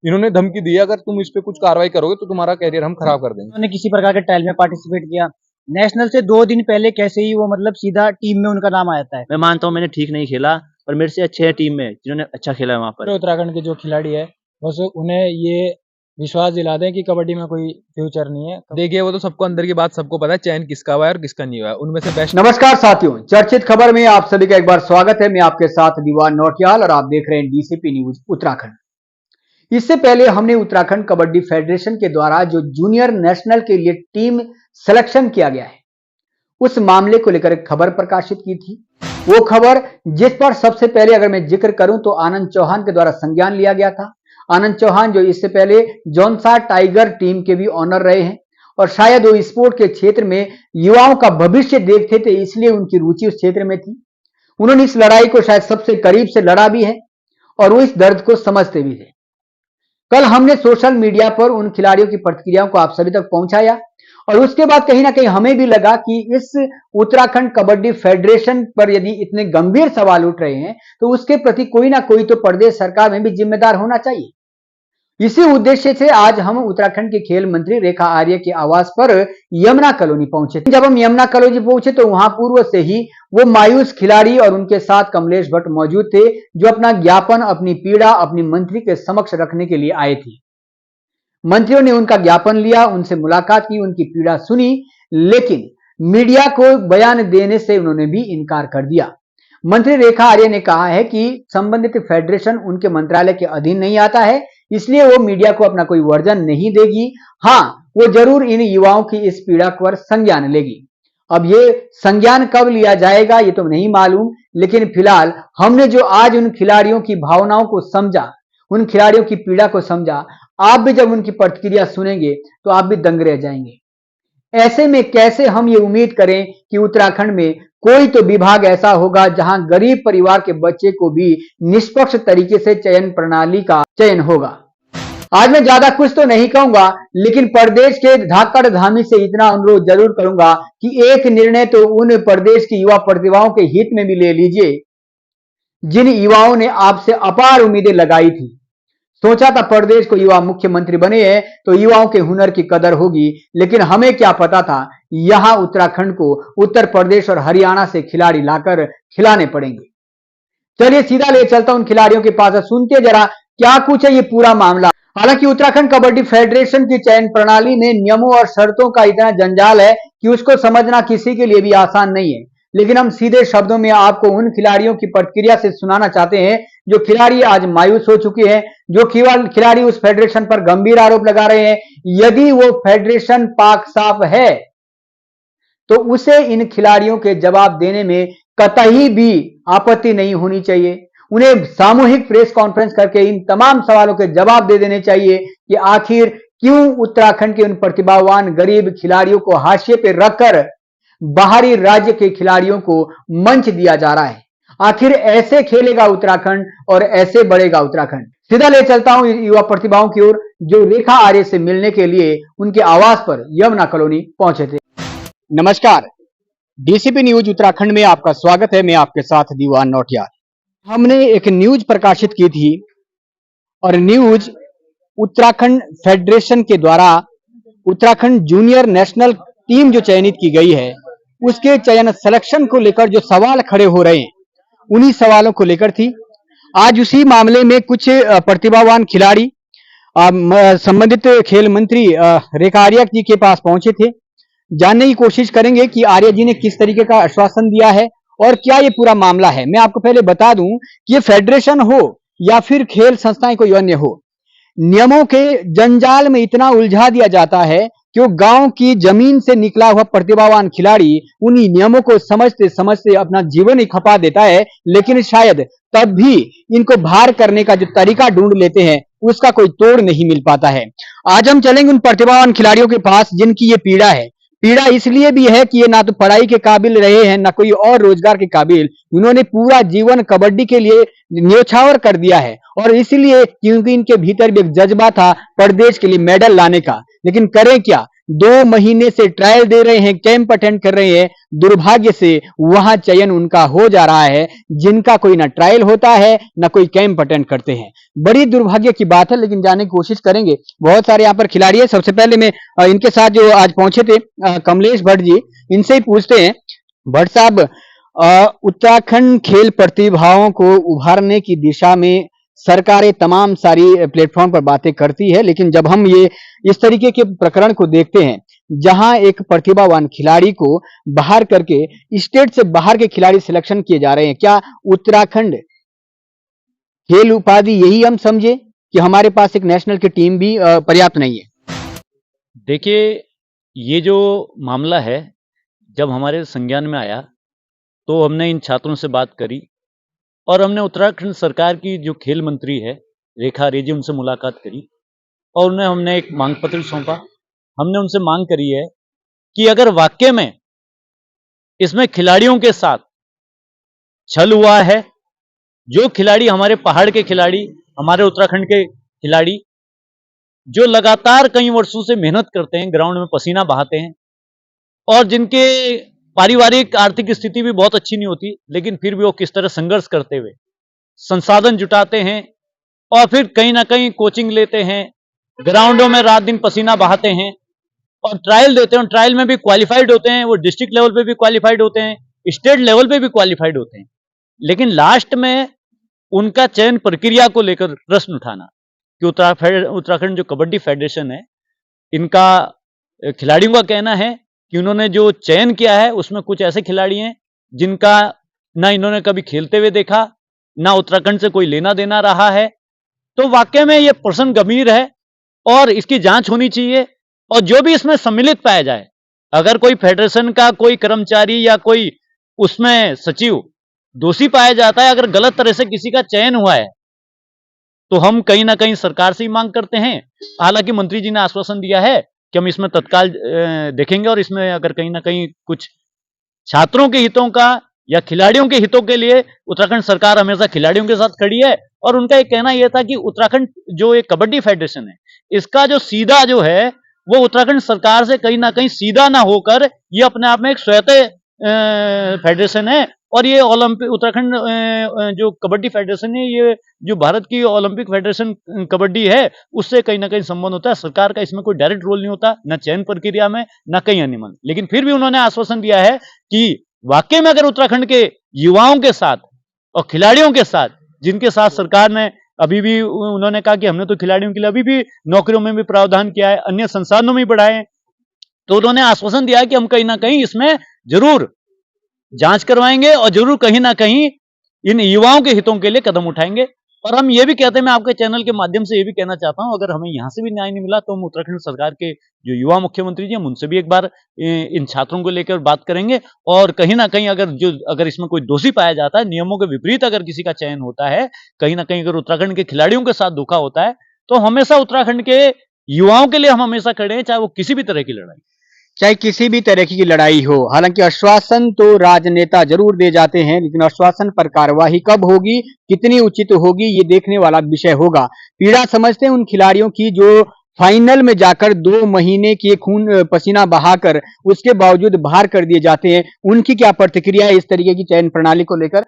इन्होंने धमकी दी है, अगर तुम इस पे कुछ कार्रवाई करोगे तो तुम्हारा कैरियर हम खराब कर देंगे। उन्होंने किसी प्रकार के ट्रायल में पार्टिसिपेट किया? नेशनल से 2 दिन पहले कैसे ही वो मतलब सीधा टीम में उनका नाम आ जाता है। मैं मानता हूँ मैंने ठीक नहीं खेला, पर मेरे से अच्छे हैं टीम में जिन्होंने अच्छा खेला है वहाँ पर। उत्तराखंड के जो खिलाड़ी है बस उन्हें ये विश्वास दिला दें कि कबड्डी में कोई फ्यूचर नहीं है। देखिए, वो तो सबको अंदर की बात सबको पता है, चयन किसका हुआ है और किसका नहीं हुआ है, उनमें से बेस्ट। नमस्कार साथियों, चर्चित खबर में आप सभी का एक बार स्वागत है। मैं आपके साथ दीवान नौटियाल और आप देख रहे हैं डीसीपी न्यूज उत्तराखंड। इससे पहले हमने उत्तराखंड कबड्डी फेडरेशन के द्वारा जो जूनियर नेशनल के लिए टीम सिलेक्शन किया गया है उस मामले को लेकर एक खबर प्रकाशित की थी। वो खबर जिस पर सबसे पहले अगर मैं जिक्र करूं तो आनंद चौहान के द्वारा संज्ञान लिया गया था। आनंद चौहान जो इससे पहले जौनसा टाइगर टीम के भी ऑनर रहे हैं और शायद वो स्पोर्ट के क्षेत्र में युवाओं का भविष्य देखते थे, इसलिए उनकी रुचि उस क्षेत्र में थी। उन्होंने इस लड़ाई को शायद सबसे करीब से लड़ा भी है और वो इस दर्द को समझते भी थे। कल हमने सोशल मीडिया पर उन खिलाड़ियों की प्रतिक्रियाओं को आप सभी तक पहुंचाया और उसके बाद कहीं ना कहीं हमें भी लगा कि इस उत्तराखंड कबड्डी फेडरेशन पर यदि इतने गंभीर सवाल उठ रहे हैं तो उसके प्रति कोई ना कोई तो प्रदेश सरकार में भी जिम्मेदार होना चाहिए। इसी उद्देश्य से आज हम उत्तराखंड के खेल मंत्री रेखा आर्य के आवास पर यमुना कॉलोनी पहुंचे। जब हम यमुना कॉलोनी पहुंचे तो वहां पूर्व से ही वो मायूस खिलाड़ी और उनके साथ कमलेश भट्ट मौजूद थे, जो अपना ज्ञापन, अपनी पीड़ा अपनी मंत्री के समक्ष रखने के लिए आए थे। मंत्रियों ने उनका ज्ञापन लिया, उनसे मुलाकात की, उनकी पीड़ा सुनी, लेकिन मीडिया को बयान देने से उन्होंने भी इनकार कर दिया। मंत्री रेखा आर्य ने कहा है कि संबंधित फेडरेशन उनके मंत्रालय के अधीन नहीं आता है, इसलिए वो मीडिया को अपना कोई वर्जन नहीं देगी। हाँ, वो जरूर इन युवाओं की इस पीड़ा पर संज्ञान लेगी। अब ये संज्ञान कब लिया जाएगा ये तो नहीं मालूम, लेकिन फिलहाल हमने जो आज उन खिलाड़ियों की भावनाओं को समझा, उन खिलाड़ियों की पीड़ा को समझा, आप भी जब उनकी प्रतिक्रिया सुनेंगे तो आप भी दंग रह जाएंगे। ऐसे में कैसे हम ये उम्मीद करें कि उत्तराखंड में कोई तो विभाग ऐसा होगा जहां गरीब परिवार के बच्चे को भी निष्पक्ष तरीके से चयन प्रणाली का चयन होगा। आज मैं ज्यादा कुछ तो नहीं कहूंगा, लेकिन प्रदेश के धाकड़ धामी से इतना अनुरोध जरूर करूंगा कि एक निर्णय तो उन प्रदेश की युवा प्रतिभाओं के हित में भी ले लीजिए जिन युवाओं ने आपसे अपार उम्मीदें लगाई थी। सोचा था प्रदेश को युवा मुख्यमंत्री बने हैं तो युवाओं के हुनर की कदर होगी, लेकिन हमें क्या पता था यहां उत्तराखंड को उत्तर प्रदेश और हरियाणा से खिलाड़ी लाकर खिलाने पड़ेंगे। चलिए सीधा ले चलता हूं उन खिलाड़ियों के पास, सुनते जरा क्या कुछ है ये पूरा मामला। हालांकि उत्तराखंड कबड्डी फेडरेशन की चयन प्रणाली में नियमों और शर्तों का इतना जंजाल है कि उसको समझना किसी के लिए भी आसान नहीं है, लेकिन हम सीधे शब्दों में आपको उन खिलाड़ियों की प्रतिक्रिया से सुनाना चाहते हैं जो खिलाड़ी आज मायूस हो चुके हैं, जो खिलाड़ी उस फेडरेशन पर गंभीर आरोप लगा रहे हैं। यदि वो फेडरेशन पाक साफ है तो उसे इन खिलाड़ियों के जवाब देने में कतई भी आपत्ति नहीं होनी चाहिए। उन्हें सामूहिक प्रेस कॉन्फ्रेंस करके इन तमाम सवालों के जवाब दे देने चाहिए कि आखिर क्यों उत्तराखंड के उन प्रतिभावान गरीब खिलाड़ियों को हाशिए पे रखकर बाहरी राज्य के खिलाड़ियों को मंच दिया जा रहा है। आखिर ऐसे खेलेगा उत्तराखंड और ऐसे बढ़ेगा उत्तराखंड। सीधा ले चलता हूं युवा प्रतिभाओं की ओर जो रेखा आर्य से मिलने के लिए उनके आवास पर यमुना कॉलोनी पहुंचे थे। नमस्कार, डीसीपी न्यूज उत्तराखंड में आपका स्वागत है। मैं आपके साथ दीवान नौटियाल। हमने एक न्यूज प्रकाशित की थी और न्यूज उत्तराखंड फेडरेशन के द्वारा उत्तराखंड जूनियर नेशनल टीम जो चयनित की गई है उसके चयन सिलेक्शन को लेकर जो सवाल खड़े हो रहे हैं उन्हीं सवालों को लेकर थी। आज उसी मामले में कुछ प्रतिभावान खिलाड़ी संबंधित खेल मंत्री रेखा आर्य जी के पास पहुंचे थे। जानने की कोशिश करेंगे कि आर्य जी ने किस तरीके का आश्वासन दिया है और क्या ये पूरा मामला है। मैं आपको पहले बता दूं कि ये फेडरेशन हो या फिर खेल संस्थाएं कोई अन्य हो, नियमों के जंजाल में इतना उलझा दिया जाता है कि वो गांव की जमीन से निकला हुआ प्रतिभावान खिलाड़ी उन्हीं नियमों को समझते समझते अपना जीवन ही खपा देता है, लेकिन शायद तब भी इनको बाहर करने का जो तरीका ढूंढ लेते हैं उसका कोई तोड़ नहीं मिल पाता है। आज हम चलेंगे उन प्रतिभावान खिलाड़ियों के पास जिनकी ये पीड़ा है। पीड़ा इसलिए भी है कि ये ना तो पढ़ाई के काबिल रहे हैं ना कोई और रोजगार के काबिल। उन्होंने पूरा जीवन कबड्डी के लिए न्योछावर कर दिया है और इसलिए क्योंकि इनके भीतर भी एक जज्बा था प्रदेश के लिए मेडल लाने का, लेकिन करें क्या, 2 महीने से ट्रायल दे रहे हैं, कैंप अटेंड कर रहे हैं, दुर्भाग्य से वहां चयन उनका हो जा रहा है, जिनका कोई ना ट्रायल होता है ना कोई कैंप अटेंड करते हैं। बड़ी दुर्भाग्य की बात है, लेकिन जाने की कोशिश करेंगे। बहुत सारे यहाँ पर खिलाड़ी है। सबसे पहले मैं इनके साथ जो आज पहुंचे थे कमलेश भट्ट जी, इनसे ही पूछते हैं। भट्ट साहब, उत्तराखंड खेल प्रतिभाओं को उभारने की दिशा में सरकारें तमाम सारी प्लेटफॉर्म पर बातें करती है, लेकिन जब हम ये इस तरीके के प्रकरण को देखते हैं जहां एक प्रतिभावान खिलाड़ी को बाहर करके स्टेट से बाहर के खिलाड़ी सिलेक्शन किए जा रहे हैं, क्या उत्तराखंड खेल उपाधि यही हम समझे कि हमारे पास एक नेशनल की टीम भी पर्याप्त नहीं है? देखिए, ये जो मामला है जब हमारे संज्ञान में आया तो हमने इन छात्रों से बात करी और हमने उत्तराखंड सरकार की जो खेल मंत्री है रेखा आर्य जी, उनसे मुलाकात करी और उन्हें हमने एक मांग पत्र सौंपा। हमने उनसे मांग करी है कि अगर वाकई में इसमें खिलाड़ियों के साथ छल हुआ है, जो खिलाड़ी हमारे पहाड़ के खिलाड़ी, हमारे उत्तराखंड के खिलाड़ी जो लगातार कई वर्षों से मेहनत करते हैं, ग्राउंड में पसीना बहाते हैं और जिनके पारिवारिक आर्थिक स्थिति भी बहुत अच्छी नहीं होती, लेकिन फिर भी वो किस तरह संघर्ष करते हुए संसाधन जुटाते हैं और फिर कहीं ना कहीं कोचिंग लेते हैं, ग्राउंडों में रात दिन पसीना बहाते हैं और ट्रायल देते हैं। ट्रायल में भी क्वालिफाइड होते हैं, वो डिस्ट्रिक्ट लेवल पे भी क्वालिफाइड होते हैं, स्टेट लेवल पे भी क्वालिफाइड होते हैं, लेकिन लास्ट में उनका चयन प्रक्रिया को लेकर प्रश्न उठाना कि उत्तराखंड जो कबड्डी फेडरेशन है, इनका खिलाड़ियों का कहना है कि उन्होंने जो चयन किया है उसमें कुछ ऐसे खिलाड़ी हैं जिनका ना इन्होंने कभी खेलते हुए देखा, ना उत्तराखंड से कोई लेना देना रहा है। तो वाकई में यह प्रश्न गंभीर है और इसकी जांच होनी चाहिए और जो भी इसमें सम्मिलित पाया जाए, अगर कोई फेडरेशन का कोई कर्मचारी या कोई उसमें सचिव दोषी पाया जाता है, अगर गलत तरह से किसी का चयन हुआ है, तो हम कहीं ना कहीं सरकार से ही मांग करते हैं। हालांकि मंत्री जी ने आश्वासन दिया है कि हम इसमें तत्काल देखेंगे और इसमें अगर कहीं ना कहीं कुछ छात्रों के हितों का या खिलाड़ियों के हितों के लिए उत्तराखंड सरकार हमेशा खिलाड़ियों के साथ खड़ी है। और उनका एक कहना यह था कि उत्तराखंड जो एक कबड्डी फेडरेशन है, इसका जो सीधा जो है वो उत्तराखंड सरकार से कहीं ना कहीं सीधा ना होकर ये अपने आप में एक स्वायत्त फेडरेशन है और ये ओलंपिक उत्तराखंड जो कबड्डी फेडरेशन है, ये जो भारत की ओलंपिक फेडरेशन कबड्डी है उससे कहीं ना कहीं संबंध होता है। सरकार का इसमें कोई डायरेक्ट रोल नहीं होता, न चयन प्रक्रिया में न कहीं अन्य में। लेकिन फिर भी उन्होंने आश्वासन दिया है कि वाकई में अगर उत्तराखंड के युवाओं के साथ और खिलाड़ियों के साथ, जिनके साथ सरकार ने अभी भी, उन्होंने कहा कि हमने तो खिलाड़ियों के लिए अभी भी नौकरियों में भी प्रावधान किया है, अन्य संसाधनों में बढ़ाए, तो उन्होंने आश्वासन दिया है कि हम कहीं ना कहीं इसमें जरूर जांच करवाएंगे और जरूर कहीं ना कहीं इन युवाओं के हितों के लिए कदम उठाएंगे। और हम ये भी कहते हैं, मैं आपके चैनल के माध्यम से ये भी कहना चाहता हूं, अगर हमें यहां से भी न्याय नहीं मिला तो हम उत्तराखंड सरकार के जो युवा मुख्यमंत्री जी, हम उनसे भी एक बार इन छात्रों को लेकर बात करेंगे और कहीं ना कहीं अगर इसमें कोई दोषी पाया जाता है, नियमों के विपरीत अगर किसी का चयन होता है, कहीं ना कहीं अगर उत्तराखंड के खिलाड़ियों के साथ धोखा होता है, तो हमेशा उत्तराखंड के युवाओं के लिए हम हमेशा खड़े हैं, चाहे वो किसी भी तरह की लड़ाई, चाहे किसी भी तरह की लड़ाई हो। हालांकि आश्वासन तो राजनेता जरूर दे जाते हैं, लेकिन आश्वासन पर कार्यवाही कब होगी, कितनी उचित होगी, ये देखने वाला विषय होगा। पीड़ा समझते हैं उन खिलाड़ियों की जो फाइनल में जाकर 2 महीने की खून पसीना बहाकर उसके बावजूद बाहर कर दिए जाते हैं। उनकी क्या प्रतिक्रिया है इस तरीके की चयन प्रणाली को लेकर?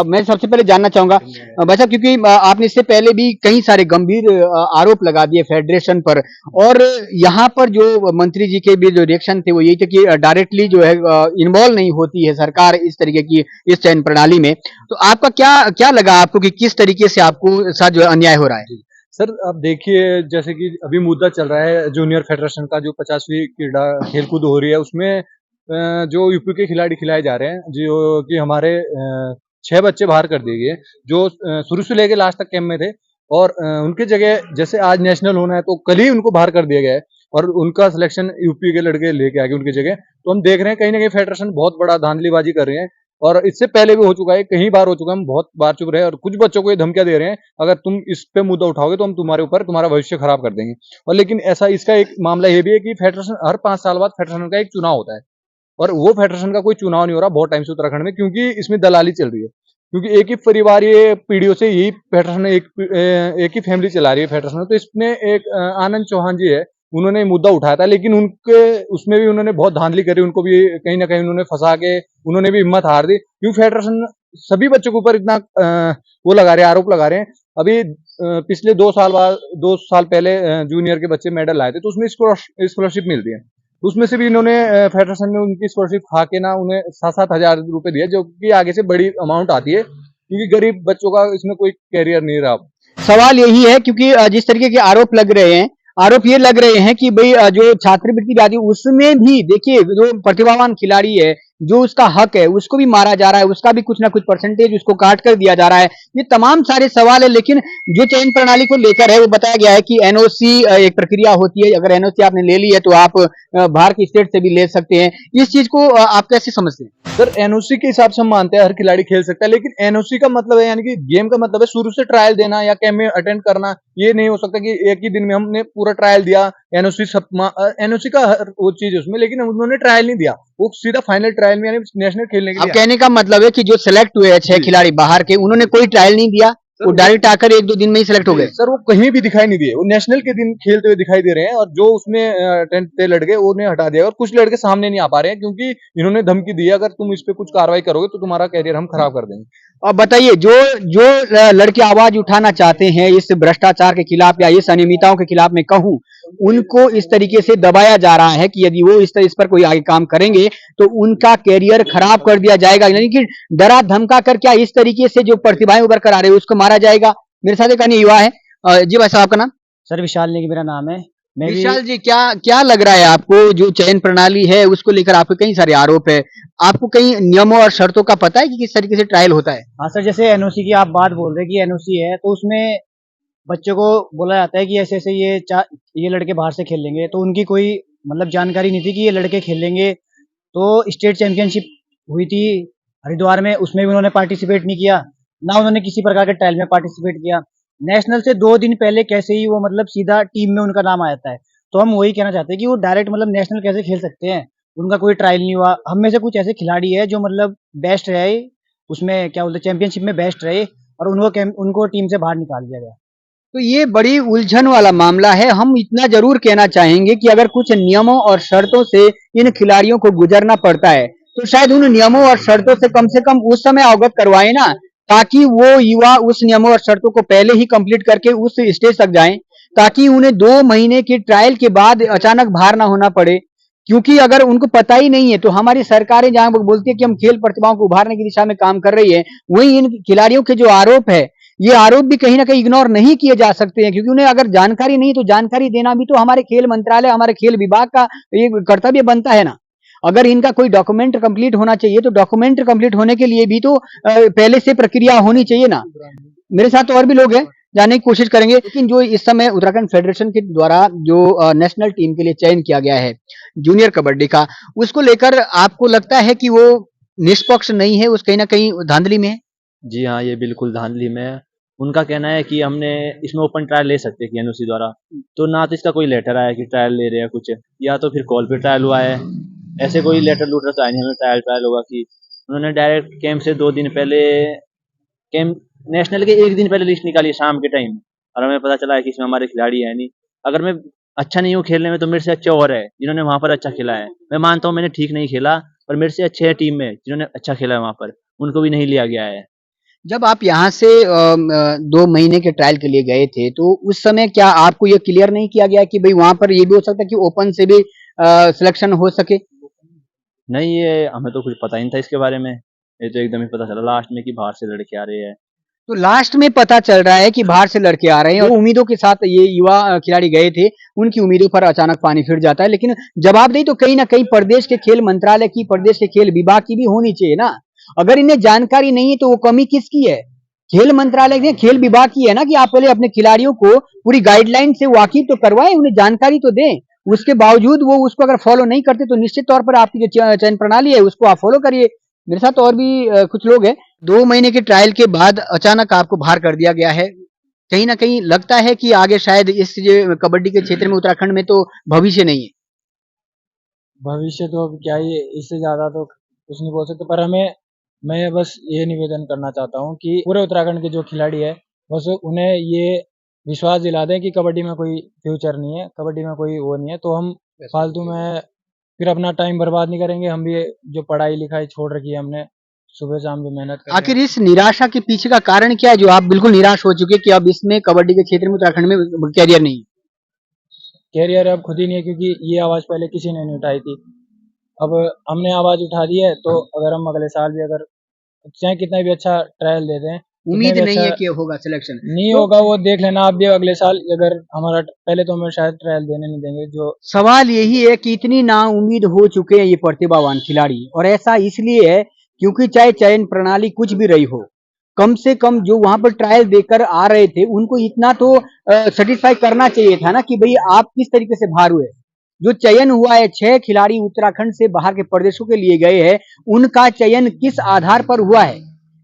मैं सबसे पहले जानना चाहूंगा बच्चा, क्योंकि आपने इससे पहले भी कई सारे गंभीर आरोप लगा दिए फेडरेशन पर, और यहाँ पर जो मंत्री जी के भी जो रिएक्शन थे वो यही थे कि डायरेक्टली जो है इन्वॉल्व नहीं होती है सरकार इस तरीके की इस चयन प्रणाली में। तो आपका क्या लगा आपको कि किस तरीके से आपको साथ जो अन्याय हो रहा है? सर, आप देखिए, जैसे कि अभी मुद्दा चल रहा है जूनियर फेडरेशन का, जो 50वीं क्रीड़ा खेलकूद हो रही है, उसमें जो यूपी के खिलाड़ी खिलाए जा रहे हैं, जो कि हमारे 6 बच्चे बाहर कर दिए गए जो शुरू से लेके लास्ट तक कैंप में थे, और उनके जगह जैसे आज नेशनल होना है तो कल ही उनको बाहर कर दिया गया है और उनका सिलेक्शन यूपी के लड़के लेके आ गए उनकी जगह। तो हम देख रहे हैं कहीं ना कहीं फेडरेशन बहुत बड़ा धांधलीबाजी कर रही है, और इससे पहले भी हो चुका है, कई बार हो चुका है, हम बहुत बार चुप रहे, और कुछ बच्चों को ये धमकियां दे रहे हैं, अगर तुम इस पे मुद्दा उठाओगे तो हम तुम्हारे ऊपर तुम्हारा भविष्य खराब कर देंगे। और लेकिन ऐसा, इसका एक मामला ये भी है कि फेडरेशन हर 5 साल बाद फेडरेशन का एक चुनाव होता है, और वो फेडरेशन का कोई चुनाव नहीं हो रहा बहुत टाइम से उत्तराखंड में, क्योंकि इसमें दलाली चल रही है। क्योंकि एक ही परिवार, ये पीढ़ियों से यही फेडरेशन एक ही फैमिली चला रही है फेडरेशन। तो इसमें एक आनंद चौहान जी है, उन्होंने मुद्दा उठाया था, लेकिन उनके उसमें भी उन्होंने बहुत धांधली करी, उनको भी कहीं ना कहीं उन्होंने फंसा के उन्होंने भी हिम्मत हार दी। क्यों फेडरेशन सभी बच्चों के ऊपर इतना वो लगा रहे हैं, आरोप लगा रहे हैं। अभी पिछले 2 साल पहले जूनियर के बच्चे मेडल लाए थे, तो उसमें स्कॉलरशिप मिलती है, तो उसमें से भी इन्होंने फेडरेशन ने उनकी स्कॉलरशिप खा के ना उन्हें 7-7 हजार रुपए दिए, जो कि आगे से बड़ी अमाउंट आती है, क्योंकि गरीब बच्चों का इसमें कोई कैरियर नहीं रहा। सवाल यही है, क्योंकि जिस तरीके के आरोप लग रहे हैं, आरोप ये लग रहे हैं कि भाई जो छात्रवृत्ति आदि उसमें भी देखिए जो प्रतिभावान खिलाड़ी है, जो उसका हक है उसको भी मारा जा रहा है, उसका भी कुछ ना कुछ परसेंटेज उसको काट कर दिया जा रहा है। ये तमाम सारे सवाल है, लेकिन जो चयन प्रणाली को लेकर है वो बताया गया है कि एनओसी एक प्रक्रिया होती है, अगर एनओसी आपने ले ली है तो आप बाहर की स्टेट से भी ले सकते हैं। इस चीज को आप कैसे समझते हैं? सर, एनओसी के हिसाब से हम मानते हैं हर खिलाड़ी खेल सकता है, लेकिन एनओसी का मतलब है, यानी कि गेम का मतलब है शुरू से ट्रायल देना या कैंप में अटेंड करना। ये नहीं हो सकता कि एक ही दिन में हमने पूरा ट्रायल दिया, एनओसी का वो चीज है उसमें, लेकिन उन्होंने ट्रायल नहीं दिया, वो सीधा फाइनल ट्रायल में यानी नेशनल खेलने के अब लिए। कहने का मतलब है कि जो सिलेक्ट हुए 6 खिलाड़ी बाहर के, उन्होंने कोई ट्रायल नहीं दिया, वो डायरेक्ट आकर 1-2 दिन में ही सिलेक्ट हो गए। सर, वो कहीं भी दिखाई नहीं दिए, वो नेशनल के दिन खेलते हुए दिखाई दे रहे हैं, और जो उसमें टेंथ थे लड़के उन्हें हटा दिया, और कुछ लड़के सामने नहीं आ पा रहे हैं, क्योंकि इन्होंने धमकी दी है, अगर तुम इस पे कुछ कार्रवाई करोगे तो तुम्हारा कैरियर हम खराब कर देंगे। अब बताइए, जो जो लड़के आवाज उठाना चाहते हैं इस भ्रष्टाचार के खिलाफ या इस अनियमितताओं के खिलाफ मैं कहूं, उनको इस तरीके से दबाया जा रहा है कि यदि वो इस पर कोई आगे काम करेंगे तो उनका कैरियर खराब कर दिया जाएगा, यानी कि डरा धमका कर क्या इस तरीके से जो प्रतिभाएं उभर कर आ रही है उसको मारा जाएगा। मेरे साथ एक अन्य युवा है। जी भाई साहब, आपका नाम? सर विशाल नेगी मेरा नाम है। मैं भी विशाल जी, क्या क्या लग रहा है आपको, जो चयन प्रणाली है उसको लेकर आपके कई सारे आरोप है, आपको कई नियमों और शर्तों का पता है कि किस तरीके से ट्रायल होता है? हाँ सर, जैसे एनओसी की आप बात बोल रहे हैं कि एनओसी है, तो उसमें बच्चों को बोला जाता है कि ऐसे ऐसे ये लड़के बाहर से खेल लेंगे, तो उनकी कोई मतलब जानकारी नहीं थी कि ये लड़के खेल लेंगे। तो स्टेट चैंपियनशिप हुई थी हरिद्वार में, उसमें भी उन्होंने पार्टिसिपेट नहीं किया, ना उन्होंने किसी प्रकार के ट्रायल में पार्टिसिपेट किया। नेशनल से 2 दिन पहले कैसे ही वो मतलब सीधा टीम में उनका नाम आ जाता है। तो हम वही कहना चाहते हैं कि वो डायरेक्ट मतलब नेशनल कैसे खेल सकते हैं, उनका कोई ट्रायल नहीं हुआ। हम में से कुछ ऐसे खिलाड़ी है जो मतलब बेस्ट रहे, उसमें क्या बोलते चैंपियनशिप में बेस्ट रहे, और उनको टीम से बाहर निकाल दिया गया। तो ये बड़ी उलझन वाला मामला है। हम इतना जरूर कहना चाहेंगे कि अगर कुछ नियमों और शर्तों से इन खिलाड़ियों को गुजरना पड़ता है तो शायद उन नियमों और शर्तों से कम उस समय अवगत करवाएं ना, ताकि वो युवा उस नियमों और शर्तों को पहले ही कंप्लीट करके उस स्टेज तक जाएं, ताकि उन्हें 2 महीने की ट्रायल के बाद अचानक बाहर ना होना पड़े। क्योंकि अगर उनको पता ही नहीं है तो हमारी सरकारें जहां बोलती है कि हम खेल प्रतिभाओं को उभारने की दिशा में काम कर रही है, वहीं इन खिलाड़ियों के जो आरोप है, ये आरोप भी कहीं ना कहीं इग्नोर नहीं किए जा सकते हैं, क्योंकि उन्हें अगर जानकारी नहीं तो जानकारी देना भी तो हमारे खेल मंत्रालय, हमारे खेल विभाग का ये कर्तव्य बनता है ना। अगर इनका कोई डॉक्यूमेंट कंप्लीट होना चाहिए तो डॉक्यूमेंट कंप्लीट होने के लिए भी तो पहले से प्रक्रिया होनी चाहिए ना। मेरे साथ तो और भी लोग हैं, जानने की कोशिश करेंगे। लेकिन जो इस समय उत्तराखंड फेडरेशन के द्वारा जो नेशनल टीम के लिए चयन किया गया है जूनियर कबड्डी का, उसको लेकर आपको लगता है कि वो निष्पक्ष नहीं है, उस कहीं ना कहीं धांधली में है? जी हाँ, ये बिल्कुल धांधली में है। उनका कहना है कि हमने इसमें ओपन ट्रायल ले सकते हैं कि एनओसी द्वारा, तो ना तो इसका कोई लेटर आया कि ट्रायल ले रहे हैं कुछ, या तो फिर कॉल पे ट्रायल हुआ है। ऐसे कोई लेटर लूटर तो आया नहीं हमें ट्रायल होगा कि। उन्होंने डायरेक्ट कैंप से 2 दिन पहले, कैंप नेशनल के 1 दिन पहले लिस्ट निकाली शाम के टाइम, और हमें पता चला है कि इसमें हमारे खिलाड़ी है नहीं। अगर मैं अच्छा नहीं हूँ खेलने में तो मेरे से अच्छे और है जिन्होंने वहाँ पर अच्छा खेला है। मैं मानता हूँ मैंने ठीक नहीं खेला, पर मेरे से अच्छे है टीम में जिन्होंने अच्छा खेला है वहाँ पर, उनको भी नहीं लिया गया है। जब आप यहाँ से 2 महीने के ट्रायल के लिए गए थे तो उस समय क्या आपको ये क्लियर नहीं किया गया कि भाई वहां पर ये भी हो सकता है कि ओपन से भी सिलेक्शन हो सके? नहीं, ये हमें तो कुछ पता ही नहीं था इसके बारे में। ये तो एकदम ही पता चला लास्ट में कि बाहर से लड़के आ रहे हैं। तो लास्ट में पता चल रहा है कि बाहर से लड़के आ रहे हैं, और उम्मीदों के साथ ये युवा खिलाड़ी गए थे, उनकी उम्मीदों पर अचानक पानी फिर जाता है। लेकिन जवाबदेही तो कहीं ना कहीं प्रदेश के खेल मंत्रालय की, प्रदेश के खेल विभाग की भी होनी चाहिए ना। अगर इन्हें जानकारी नहीं है तो वो कमी किसकी है? खेल मंत्रालय ने, खेल विभाग की है ना, कि आप पहले अपने खिलाड़ियों को पूरी गाइडलाइन से वाकिफ तो करवाएं, उन्हें जानकारी तो दें। उसके बावजूद वो उसको अगर फॉलो नहीं करते तो निश्चित तौर पर आपकी जो चयन प्रणाली है उसको आप फॉलो करिए। मेरे साथ और भी कुछ लोग हैं। 2 महीने के ट्रायल के बाद अचानक आपको बाहर कर दिया गया है, कहीं ना कहीं लगता है कि आगे शायद इस जो कबड्डी के क्षेत्र में उत्तराखंड में तो भविष्य नहीं है। भविष्य तो अब क्या ही, इससे ज्यादा तो कुछ नहीं बोल सकते, पर मैं बस ये निवेदन करना चाहता हूँ कि पूरे उत्तराखंड के जो खिलाड़ी है बस उन्हें ये विश्वास दिला दें कि कबड्डी में कोई फ्यूचर नहीं है, कबड्डी में कोई वो नहीं है, तो हम फालतू में फिर अपना टाइम बर्बाद नहीं करेंगे। हम भी जो पढ़ाई लिखाई छोड़ रखी है हमने, सुबह शाम जो मेहनत कर रहे आखिर इस निराशा के पीछे का कारण क्या है जो आप बिल्कुल निराश हो चुके कि अब इसमें कबड्डी के क्षेत्र में उत्तराखंड में कैरियर नहीं है? कैरियर अब खुद ही नहीं है, क्योंकि ये आवाज़ पहले किसी ने नहीं उठाई थी। अब हमने आवाज़ उठा दी है, तो अगर हम अगले साल भी अगर चाहे कितना भी अच्छा ट्रायल दे दें, उम्मीद कितना भी नहीं अच्छा है कि होगा सिलेक्शन। नहीं तो होगा, वो देख लेना आप भी अगले साल। अगर हमारा पहले तो हमें शायद ट्रायल देने नहीं देंगे। जो सवाल यही है कि इतनी नाउम्मीद हो चुके हैं ये प्रतिभावान खिलाड़ी, और ऐसा इसलिए है क्योंकि चाहे चयन प्रणाली कुछ भी रही हो, कम से कम जो वहां पर ट्रायल देकर आ रहे थे उनको इतना तो सेटिस्फाई करना चाहिए था ना कि भाई आप किस तरीके से बाहर हुए। जो चयन हुआ है 6 खिलाड़ी उत्तराखंड से बाहर के प्रदेशों के लिए गए हैं, उनका चयन किस आधार पर हुआ है?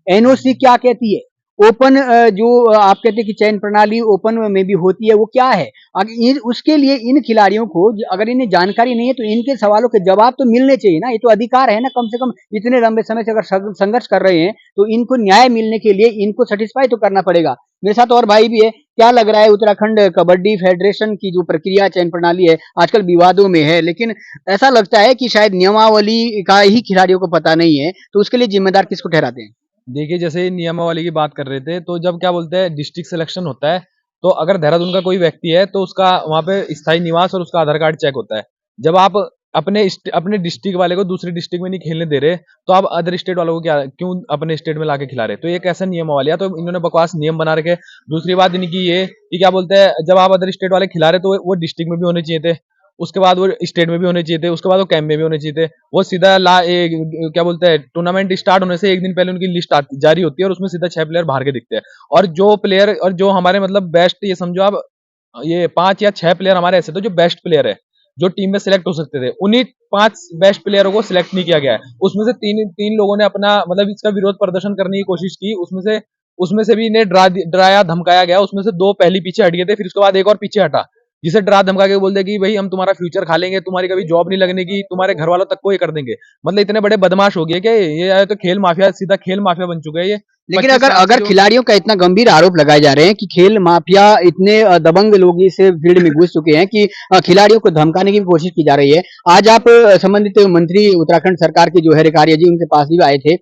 एनओसी क्या कहती है? ओपन जो आप कहते हैं कि चयन प्रणाली ओपन में भी होती है, वो क्या है? अगर उसके लिए इन खिलाड़ियों को अगर इन्हें जानकारी नहीं है तो इनके सवालों के जवाब तो मिलने चाहिए ना। ये तो अधिकार है ना, कम से कम इतने लंबे समय से अगर संघर्ष कर रहे हैं तो इनको न्याय मिलने के लिए इनको सेटिस्फाई तो करना पड़ेगा। मेरे साथ और भाई भी है। क्या लग रहा है, उत्तराखंड कबड्डी फेडरेशन की जो प्रक्रिया चयन प्रणाली है आजकल विवादों में है, लेकिन ऐसा लगता है कि शायद नियमावली का ही खिलाड़ियों को पता नहीं है, तो उसके लिए जिम्मेदार किसको ठहराते हैं? देखिए, जैसे नियमावली की बात कर रहे थे, तो जब क्या बोलते हैं डिस्ट्रिक्ट सिलेक्शन होता है, तो अगर देहरादून का कोई व्यक्ति है तो उसका वहाँ पे स्थायी निवास और उसका आधार कार्ड चेक होता है। जब आप अपने डिस्ट्रिक्ट वाले को दूसरी डिस्ट्रिक्ट में नहीं खेलने दे रहे, तो आप अदर स्टेट वालों को क्या क्यों अपने स्टेट में लाके खिला रहे? तो ये कैसा नियमावली है? तो इन्होंने बकवास नियम बना रखे। दूसरी बात इनकी ये कि क्या बोलते हैं, जब आप अदर स्टेट वाले खिला रहे तो वो डिस्ट्रिक्ट में भी होने चाहिए थे, उसके बाद वो स्टेट में भी होने चाहिए थे, उसके बाद वो कैंप में भी होने चाहिए थे। वो सीधा क्या बोलते हैं टूर्नामेंट स्टार्ट होने से एक दिन पहले उनकी लिस्ट जारी होती है और उसमें सीधा 6 प्लेयर बाहर के दिखते हैं। और जो हमारे मतलब बेस्ट, ये समझो आप, ये 5 या 6 प्लेयर हमारे ऐसे थे जो बेस्ट प्लेयर है, जो टीम में सिलेक्ट हो सकते थे। उन्हीं 5 बेस्ट प्लेयरों को सिलेक्ट नहीं किया गया है। उसमें से तीन लोगों ने अपना मतलब इसका विरोध प्रदर्शन करने की कोशिश की। उसमें से भी इन्हें डराया धमकाया गया। उसमें से 2 पहले पीछे हट गए थे, फिर उसके बाद एक और पीछे हटा, जिसे डरा धमका के बोलते कि भाई हम तुम्हारा फ्यूचर खा लेंगे, तुम्हारी कभी जॉब नहीं लगने की, तुम्हारे घर वालों तक को ये कर देंगे। मतलब इतने बड़े बदमाश हो गए कि ये तो खेल माफिया, सीधा खेल माफिया बन चुके हैं ये। लेकिन 25 साल अगर से खिलाड़ियों का इतना गंभीर आरोप लगाए जा रहे हैं कि खेल माफिया इतने दबंग लोग इस फील्ड में घुस चुके हैं कि खिलाड़ियों को धमकाने की भी कोशिश की जा रही है। आज आप संबंधित मंत्री उत्तराखंड सरकार के जो है रेकारिया जी, उनके पास भी आए थे।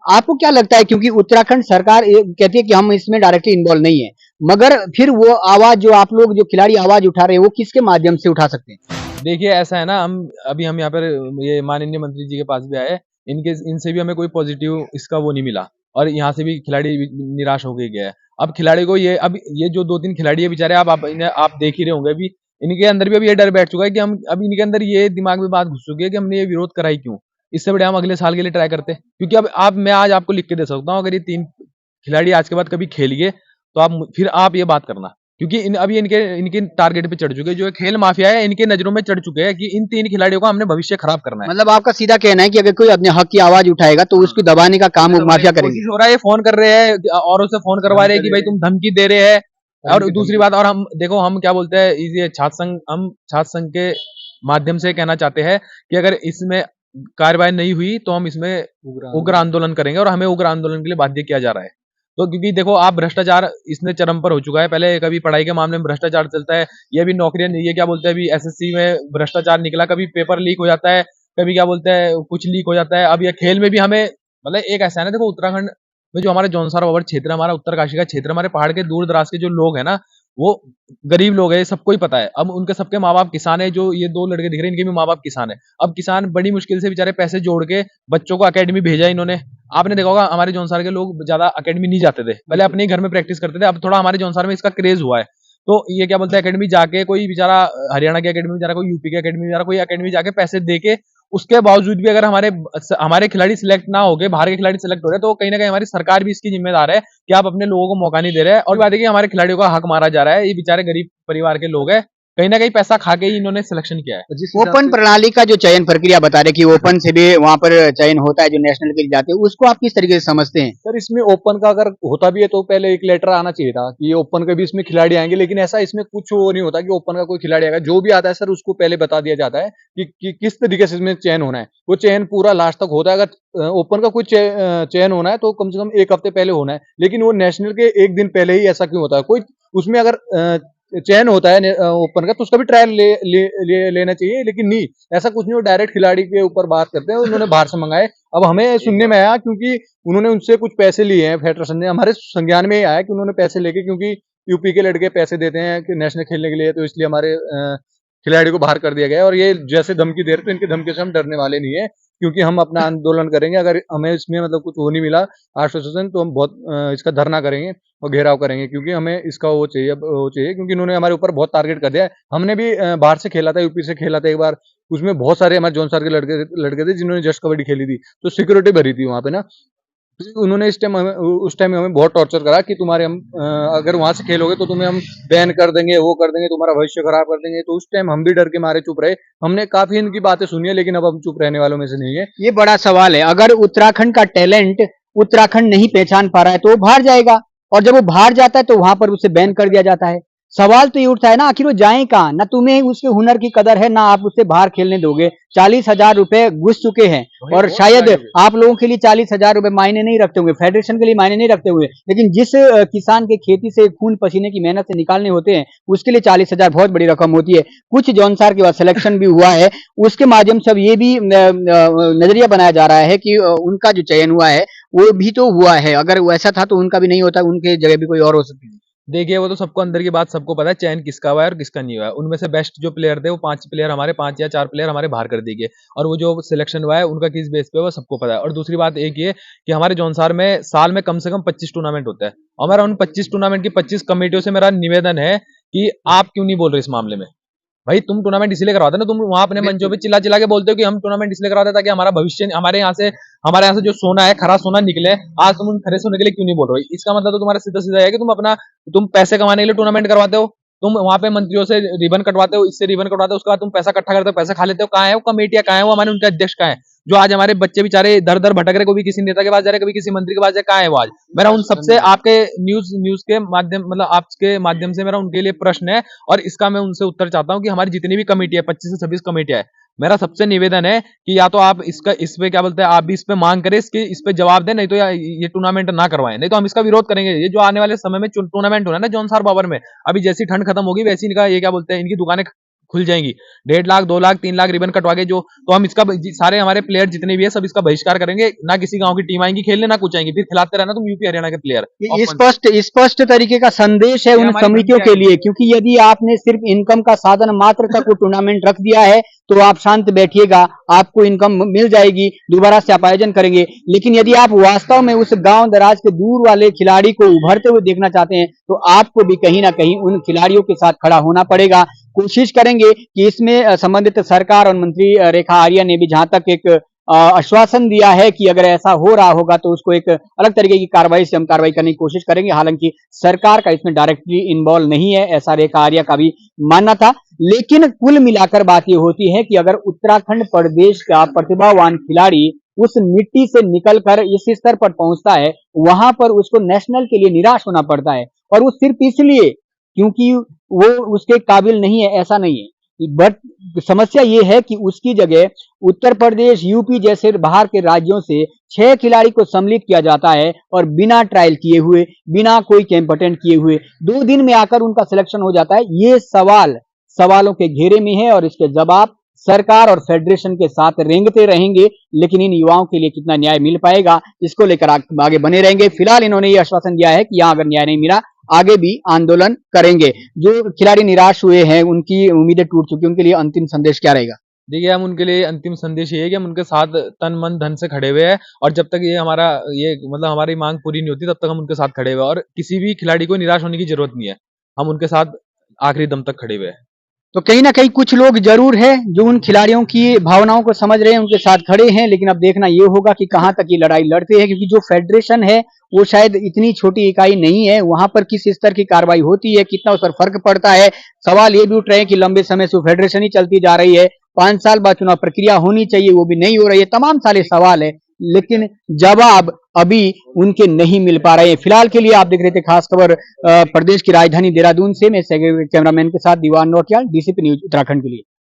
आपको क्या लगता है, क्योंकि उत्तराखंड सरकार कहती है कि हम इसमें डायरेक्टली इन्वॉल्व नहीं है, मगर फिर वो आवाज जो आप लोग जो खिलाड़ी आवाज उठा रहे हैं वो किसके माध्यम से उठा सकते हैं? देखिए, ऐसा है ना, हम यहाँ पर ये माननीय मंत्री जी के पास भी आए, इनसे भी हमें कोई पॉजिटिव इसका वो नहीं मिला, और यहाँ से भी खिलाड़ी निराश हो गया है। अब खिलाड़ी को ये जो 2-3 खिलाड़ी है बेचारे, इन्हें आप देख ही रहे होंगे, अभी इनके अंदर भी अब ये डर बैठ चुका है कि हम अब इनके अंदर ये दिमाग में बात घुस चुकी है कि हमने ये विरोध करा ही क्यों? इससे बढ़िया हम अगले साल के लिए ट्राई करते। क्योंकि मैं आज आपको लिख के दे सकता हूँ, अगर ये 3 खिलाड़ी आज के बाद कभी खेल गए तो फिर आप ये बात करना, क्योंकि अभी इनके टारगेट पे चढ़ चुके हैं। जो खेल माफिया है इनके नजरों में चढ़ चुके हैं कि इन 3 खिलाड़ियों का हमने भविष्य खराब करना है। मतलब आपका सीधा कहना है कि अगर कोई अपने हक की आवाज उठाएगा तो उसको दबाने का काम वो माफिया करेंगे। कोशिश हो रहा है, ये फोन कर रहे हैं औरों से फोन करवा रहे हैं कि भाई तुम धमकी दे रहे हैं। और दूसरी बात, और हम देखो, हम क्या बोलते हैं, ये हम छात्र संघ के माध्यम से कहना चाहते हैं कि अगर इसमें कार्रवाई नहीं हुई तो हम इसमें उग्र आंदोलन करेंगे, और हमें उग्र आंदोलन के लिए बाध्य किया जा रहा है। तो क्योंकि देखो आप, भ्रष्टाचार इसने चरम पर हो चुका है। पहले कभी पढ़ाई के मामले में भ्रष्टाचार चलता है, ये भी नौकरियां, ये क्या बोलते हैं, अभी एसएससी में भ्रष्टाचार निकला, कभी पेपर लीक हो जाता है, कभी क्या बोलते हैं कुछ लीक हो जाता है। अब ये खेल में भी हमें मतलब एक ऐसा है ना, देखो उत्तराखंड में जो हमारे जौनसार ओवर क्षेत्र, हमारा उत्तरकाशी का क्षेत्र, हमारे पहाड़ के दूर दराज के जो लोग हैं ना, वो गरीब लोग है, सबको ही पता है। अब उनके सबके माँ बाप किसान है, जो ये 2 लड़के दिख रहे हैं इनके भी माँ बाप किसान है। अब किसान बड़ी मुश्किल से बेचारे पैसे जोड़ के बच्चों को अकेडमी भेजा इन्होंने। आपने देखा होगा हमारे जौनसार के लोग ज्यादा अकेडमी नहीं जाते थे, पहले अपने ही घर में प्रैक्टिस करते थे। अब थोड़ा हमारे जौनसार में इसका क्रेज हुआ है, तो ये क्या बोलते हैं, अकेडमी जाके कोई बेचारा हरियाणा की अकेडमी में जा रहा है, कोई यूपी की अकेडमी में जा रहा है, कोई अकेडमी जाके पैसे दे के, उसके बावजूद भी अगर हमारे खिलाड़ी सिलेक्ट ना हो गए, बाहर के खिलाड़ी सिलेक्ट हो रहे हैं, तो कहीं ना कहीं हमारी सरकार भी इसकी जिम्मेदार है कि आप अपने लोगों को मौका नहीं दे रहे हैं। और बात है कि हमारे खिलाड़ियों का हक मारा जा रहा है। ये बेचारे गरीब परिवार के लोग हैं, कहीं ना कहीं पैसा खा के ही इन्होंने सिलेक्शन किया है। ओपन प्रणाली का जो चयन प्रक्रिया बता रहे कि ओपन से भी वहां पर चयन होता है, जो नेशनल के लिए जाते हैं, उसको आप किस तरीके से समझते हैं? सर, इसमें ओपन का अगर होता भी है तो पहले एक लेटर आना चाहिए था कि ये ओपन के भी इसमें खिलाड़ी आएंगे, लेकिन ऐसा इसमें कुछ वो नहीं होता कि ओपन का कोई खिलाड़ी आएगा। जो भी आता है सर, उसको पहले बता दिया जाता है कि किस तरीके से इसमें चयन होना है। वो चयन पूरा लास्ट तक होता है। अगर ओपन का कोई चयन होना है तो कम से कम 1 हफ्ते पहले होना है, लेकिन वो नेशनल के 1 दिन पहले ही ऐसा क्यों होता है? कोई उसमें अगर चयन होता है ओपन का तो उसका भी ट्रायल लेना चाहिए, लेकिन नहीं, ऐसा कुछ नहीं। वो डायरेक्ट खिलाड़ी के ऊपर बात करते हैं, उन्होंने बाहर से मंगाए। अब हमें सुनने में आया क्योंकि उन्होंने उनसे कुछ पैसे लिए हैं, फेडरेशन ने, हमारे संज्ञान में ही आया कि उन्होंने पैसे लेके, क्योंकि यूपी के लड़के पैसे देते हैं कि नेशनल खेलने के लिए, तो इसलिए हमारे खिलाड़ी को बाहर कर दिया गया है। और ये जैसे धमकी दे रहे, तो इनकी धमकी से हम डरने वाले नहीं है, क्योंकि हम अपना आंदोलन करेंगे। अगर हमें इसमें मतलब कुछ वो नहीं मिला आश्वासन, तो हम बहुत इसका धरना करेंगे और घेराव करेंगे, क्योंकि हमें इसका वो चाहिए, क्योंकि इन्होंने हमारे ऊपर बहुत टारगेट कर दिया है। हमने भी बाहर से खेला था, यूपी से खेला था एक बार, उसमें बहुत सारे हमारे जौनसार के लड़के थे जिन्होंने जस्ट कबड्डी खेली थी, तो सिक्योरिटी भरी थी वहां पे ना। उन्होंने उस टाइम हमें बहुत टॉर्चर करा कि तुम्हारे हम अगर वहां से खेलोगे तो तुम्हें हम बैन कर देंगे, वो कर देंगे, तुम्हारा भविष्य खराब कर देंगे। तो उस टाइम हम भी डर के मारे चुप रहे। हमने काफी इनकी बातें सुनी है, लेकिन अब हम चुप रहने वालों में से नहीं है। ये बड़ा सवाल है। अगर उत्तराखंड का टैलेंट उत्तराखंड नहीं पहचान पा रहा है तो वो बाहर जाएगा, और जब वो बाहर जाता है तो वहां पर उसे बैन कर दिया जाता है। सवाल तो ये उठता है ना, आखिर वो जाए कहाँ? ना तुम्हें उसके हुनर की कदर है, ना आप उसे बाहर खेलने दोगे। 40,000 रुपए घुस चुके हैं, और शायद आप लोगों के लिए 40,000 रुपए मायने नहीं रखते होंगे, फेडरेशन के लिए मायने नहीं रखते हुए, लेकिन जिस किसान के खेती से खून पसीने की मेहनत से निकालने होते हैं, उसके लिए 40,000 बहुत बड़ी रकम होती है। कुछ जौनसार के बाद सिलेक्शन भी हुआ है, उसके माध्यम से अब ये भी नजरिया बनाया जा रहा है कि उनका जो चयन हुआ है वो भी तो हुआ है। अगर वैसा था तो उनका भी नहीं होता, उनके जगह भी कोई और हो सकती है। देखिए, वो तो सबको अंदर की बात सबको पता है, चयन किसका हुआ है और किसका नहीं हुआ है। उनमें से बेस्ट जो प्लेयर थे वो 5 प्लेयर हमारे, 5 या 4 प्लेयर हमारे बाहर कर दिए गए, और वो जो सिलेक्शन हुआ है उनका किस बेस पे वो सबको पता है। और दूसरी बात एक ये कि हमारे जौनसार में साल में कम से कम 25 टूर्नामेंट होता है, और मेरा उन 25 टूर्नामेंट की 25 कमेटियों से मेरा निवेदन है कि आप क्यों नहीं बोल रहे इस मामले में। भाई तुम टूर्नामेंट इसलिए करवाते ना, तुम वहां अपने मंचों पे चिल्ला चिल्ला के बोलते हो कि हम टूर्नामेंट इसलिए करवाते हैं ताकि हमारा भविष्य, हमारे यहाँ से जो सोना है, खरा सोना निकले। आज तुम उन खरे सोने के लिए क्यों नहीं बोल रहे हो? इसका मतलब तो तुम्हारा सीधा सीधा है कि तुम पैसे कमाने के लिए टूर्नामेंट करवाते हो, तुम वहां पे मंत्रियों से रिबन कटवाते हो, इससे रिबन कटवाते हो, उसके बाद तुम पैसा इकट्ठा करते हो, पैसा खा लेते हो। कहाँ है वो कमेटियां, कहाँ है वो हमारे उनके अध्यक्ष, कहाँ है जो आज हमारे बच्चे बेचारे दर दर भटक रहे, कभी किसी नेता के पास जा रहे, कभी किसी मंत्री के पास जा रहे, कहाँ है वो आज? मेरा उन सबसे आपके न्यूज के माध्यम, मतलब आपके माध्यम से मेरा उनके लिए प्रश्न है, और इसका मैं उनसे उत्तर चाहता हूँ कि हमारी जितनी भी कमेटी है, 25 से 26 कमेटियां है, मेरा सबसे निवेदन है कि या तो आप इस पे क्या बोलते हैं, आप भी इस पे मांग करें, इस पे जवाब दें, नहीं तो ये टूर्नामेंट ना करवाएं, नहीं तो हम इसका विरोध करेंगे। ये जो आने वाले समय में टूर्नामेंट हो रहा है ना जौनसार बाबर में, अभी जैसी ठंड खत्म होगी वैसी इनका ये क्या बोलते हैं, इनकी दुकानें खुल जाएंगी। 1.5 लाख, 2 लाख, 3 लाख रिबन कटवा के जो, तो हम इसका सारे हमारे प्लेयर जितने भी है सब इसका बहिष्कार करेंगे। ना किसी गांव की टीम आएंगी खेलने, ना कुछ आएंगी, फिर खिलाते रहना तुम यूपी हरियाणा के प्लेयर। स्पष्ट तरीके का संदेश है उन समितियों के लिए, क्योंकि यदि आपने सिर्फ इनकम का साधन मात्र तक वो टूर्नामेंट रख दिया है तो आप शांत बैठिएगा, आपको इनकम मिल जाएगी, दोबारा से आप आयोजन करेंगे। लेकिन यदि आप वास्तव में उस गांव दराज के दूर वाले खिलाड़ी को उभरते हुए देखना चाहते हैं तो आपको भी कहीं ना कहीं उन खिलाड़ियों के साथ खड़ा होना पड़ेगा। कोशिश करेंगे कि इसमें संबंधित सरकार और मंत्री रेखा आर्या ने भी जहां तक एक आश्वासन दिया है कि अगर ऐसा हो रहा होगा तो उसको एक अलग तरीके की कार्रवाई से हम कार्रवाई करने की कोशिश करेंगे। हालांकि सरकार का इसमें डायरेक्टली इन्वॉल्व नहीं है, ऐसा रेखा आर्या का भी मानना था। लेकिन कुल मिलाकर बात यह होती है कि अगर उत्तराखंड प्रदेश का प्रतिभावान खिलाड़ी उस मिट्टी से निकलकर इस स्तर पर पहुंचता है, वहां पर उसको नेशनल के लिए निराश होना पड़ता है, और वो सिर्फ इसलिए क्योंकि वो उसके काबिल नहीं है, ऐसा नहीं है। बट समस्या ये है कि उसकी जगह उत्तर प्रदेश, यूपी जैसे बाहर के राज्यों से 6 खिलाड़ी को सम्मिलित किया जाता है, और बिना ट्रायल किए हुए, बिना कोई कैंप अटेंड किए हुए 2 दिन में आकर उनका सिलेक्शन हो जाता है। ये सवालों के घेरे में है, और इसके जवाब सरकार और फेडरेशन के साथ रेंगते रहेंगे। लेकिन इन युवाओं के लिए कितना न्याय मिल पाएगा, इसको लेकर आगे बने रहेंगे। फिलहाल इन्होंने ये आश्वासन दिया है कि यहाँ अगर न्याय नहीं मिला आगे भी आंदोलन करेंगे। जो खिलाड़ी निराश हुए हैं, उनकी उम्मीदें टूट चुकी, उनके लिए अंतिम संदेश क्या रहेगा? देखिए, हम उनके लिए अंतिम संदेश ये है कि हम उनके साथ तन मन धन से खड़े हुए हैं, और जब तक हमारी मांग पूरी नहीं होती तब तक हम उनके साथ खड़े हुए हैं, और किसी भी खिलाड़ी को निराश होने की जरूरत नहीं है, हम उनके साथ आखिरी दम तक खड़े हुए हैं। तो कहीं ना कहीं कुछ लोग जरूर है जो उन खिलाड़ियों की भावनाओं को समझ रहे हैं, उनके साथ खड़े हैं। लेकिन अब देखना ये होगा कि कहां तक ये लड़ाई लड़ते हैं, क्योंकि जो फेडरेशन है वो शायद इतनी छोटी इकाई नहीं है। वहां पर किस स्तर की कार्रवाई होती है, कितना उस पर फर्क पड़ता है। सवाल ये भी उठ रहे हैं कि लंबे समय से फेडरेशन ही चलती जा रही है, 5 साल बाद चुनाव प्रक्रिया होनी चाहिए, वो भी नहीं हो रही है। तमाम सारे सवाल है, लेकिन जवाब अभी उनके नहीं मिल पा रहे हैं। फिलहाल के लिए आप देख रहे थे खास खबर प्रदेश की राजधानी देहरादून से। मैं कैमरामैन के साथ दीवान नौटियाल, डीसीपी न्यूज उत्तराखंड के लिए।